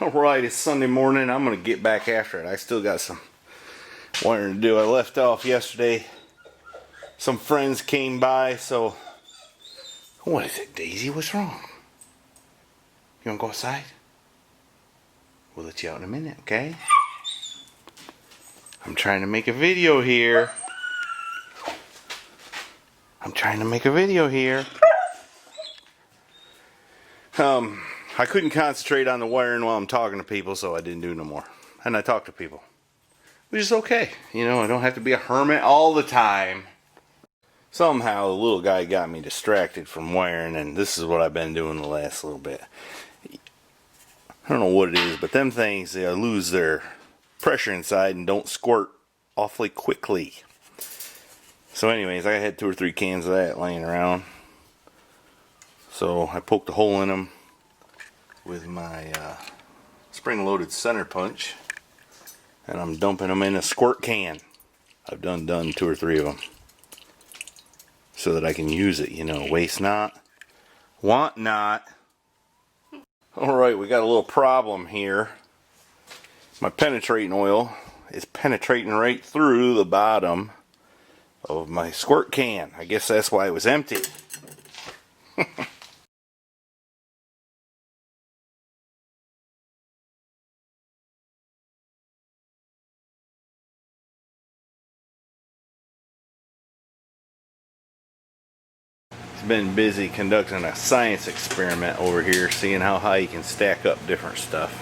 Alright, it's Sunday morning. I'm going to get back after it. I still got some wiring to do. I left off yesterday. Some friends came by, so... What is it, Daisy? What's wrong? You want to go outside? We'll let you out in a minute, okay? I'm trying to make a video here. I couldn't concentrate on the wiring while I'm talking to people, so I didn't do no more. And I talk to people, which is okay. You know, I don't have to be a hermit all the time. Somehow the little guy got me distracted from wiring, and this is what I've been doing the last little bit. I don't know what it is, but them things, they lose their pressure inside and don't squirt awfully quickly. So anyways, I had 2 or 3 cans of that laying around. So I poked a hole in them with my spring-loaded center punch, and I'm dumping them in a squirt can. I've done 2 or 3 of them so that I can use it, you know, waste not, want not. Alright, we got a little problem here. My penetrating oil is penetrating right through the bottom of my squirt can. I guess that's why it was empty. Been busy conducting a science experiment over here, seeing how high you can stack up different stuff.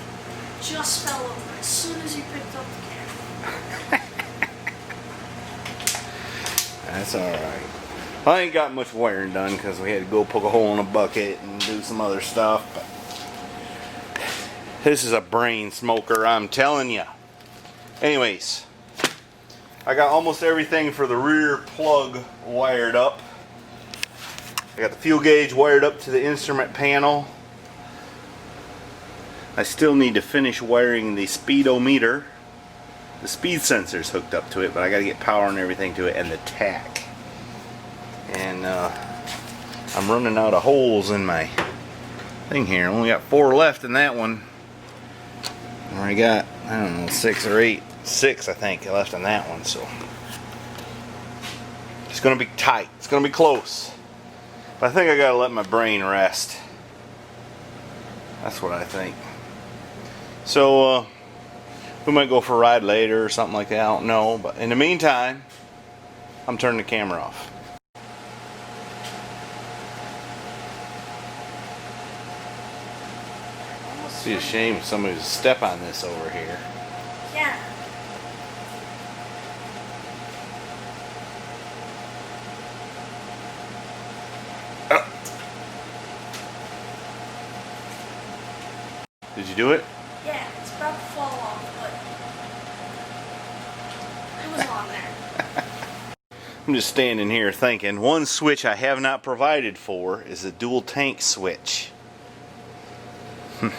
Just fell over as soon as you picked up the camera. That's alright. I ain't got much wiring done because we had to go poke a hole in a bucket and do some other stuff. But this is a brain smoker, I'm telling you. Anyways, I got almost everything for the rear plug wired up. I got the fuel gauge wired up to the instrument panel. I still need to finish wiring the speedometer. The speed sensor's hooked up to it, but I got to get power and everything to it, and the tach. And I'm running out of holes in my thing here. I only got 4 left in that one. And I got, I don't know, 6 or 8. 6, I think, left in that one. So it's going to be tight. It's going to be close. I think I gotta let my brain rest. That's what I think. So we might go for a ride later or something like that. I don't know. But in the meantime, I'm turning the camera off. It'd be a shame if somebody would step on this over here. Yeah. Did you do it? Yeah, it's about to fall off, but it was on there. I'm just standing here thinking, one switch I have not provided for is a dual tank switch. I'm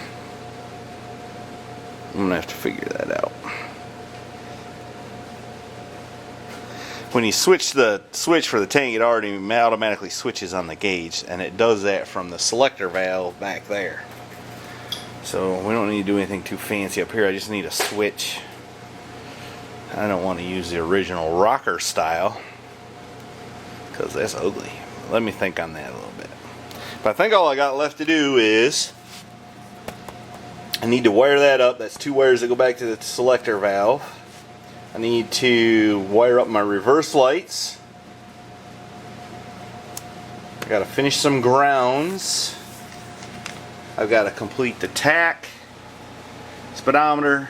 gonna have to figure that out. When you switch the switch for the tank, it already automatically switches on the gauge, and it does that from the selector valve back there. So we don't need to do anything too fancy up here. I just need a switch. I don't want to use the original rocker style because that's ugly. Let me think on that a little bit. But I think all I got left to do is I need to wire that up. That's 2 wires that go back to the selector valve. I need to wire up my reverse lights. I got to finish some grounds. I've got to complete the tach, speedometer,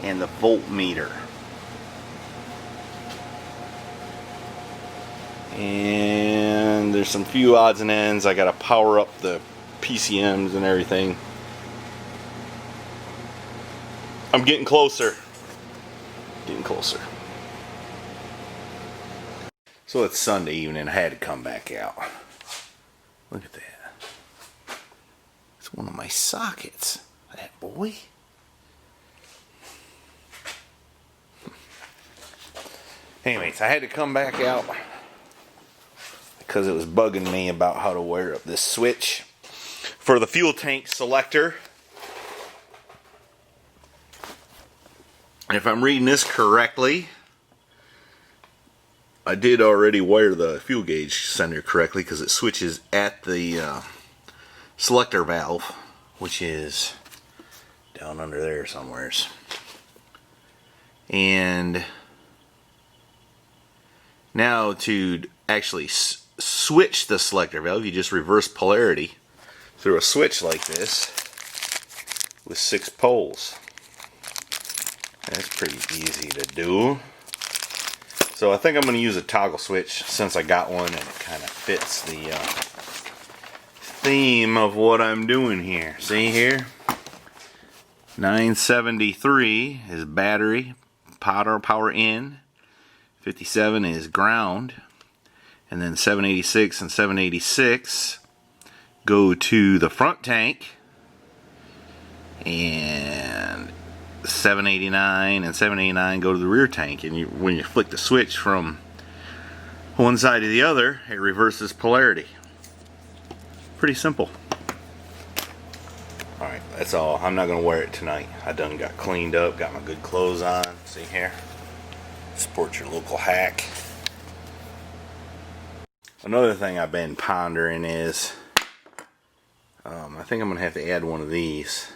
and the voltmeter. And there's some few odds and ends. I got to power up the PCMs and everything. I'm getting closer. Getting closer. So it's Sunday evening. I had to come back out. Look at that. One of my sockets. That boy. Anyways, I had to come back out because it was bugging me about how to wire up this switch for the fuel tank selector. if I'm reading this correctly, I did already wire the fuel gauge sender correctly because it switches at the selector valve, which is down under there somewheres. And now to actually switch the selector valve, you just reverse polarity through a switch like this with 6 poles. That's pretty easy to do. So I think I'm going to use a toggle switch since I got one and it kind of fits the theme of what I'm doing here. See here? 973 is battery, power in. 57 is ground. And then 786 and 786 go to the front tank. And 789 and 789 go to the rear tank. And when you flick the switch from one side to the other, it reverses polarity. Pretty simple. Alright, that's all. I'm not going to wear it tonight. I done got cleaned up, got my good clothes on. See here? Support your local hack. Another thing I've been pondering is I think I'm going to have to add one of these.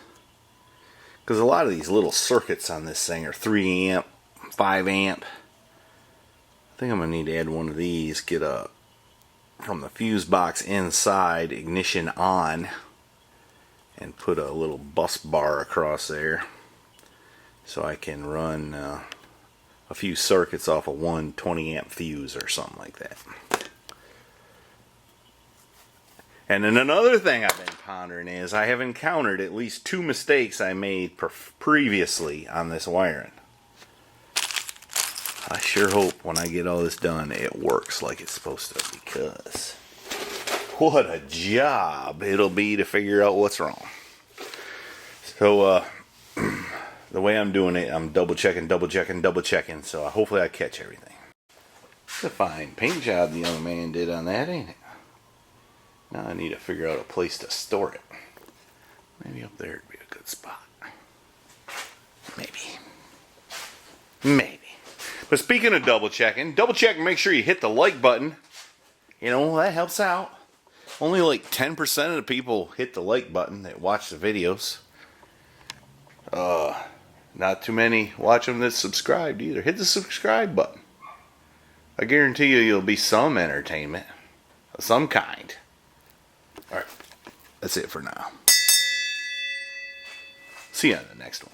Because a lot of these little circuits on this thing are 3 amp, 5 amp. I think I'm going to need to add one of these. Get a, from the fuse box inside, ignition on. And put a little bus bar across there. So I can run a few circuits off of one 20 amp fuse or something like that. And then another thing I've been pondering is I have encountered at least 2 mistakes I made previously on this wiring. I sure hope when I get all this done it works like it's supposed to, because what a job it'll be to figure out what's wrong. So the way I'm doing it, I'm double checking, so hopefully I catch everything. It's a fine paint job the young man did on that, ain't it? Now I need to figure out a place to store it. Maybe up there would be a good spot. Maybe. But speaking of double check and make sure you hit the like button. You know, that helps out. Only like 10% of the people hit the like button that watch the videos. Not too many watch them that subscribed either. Hit the subscribe button. I guarantee you'll be some entertainment of some kind. Alright, that's it for now. See you on the next one.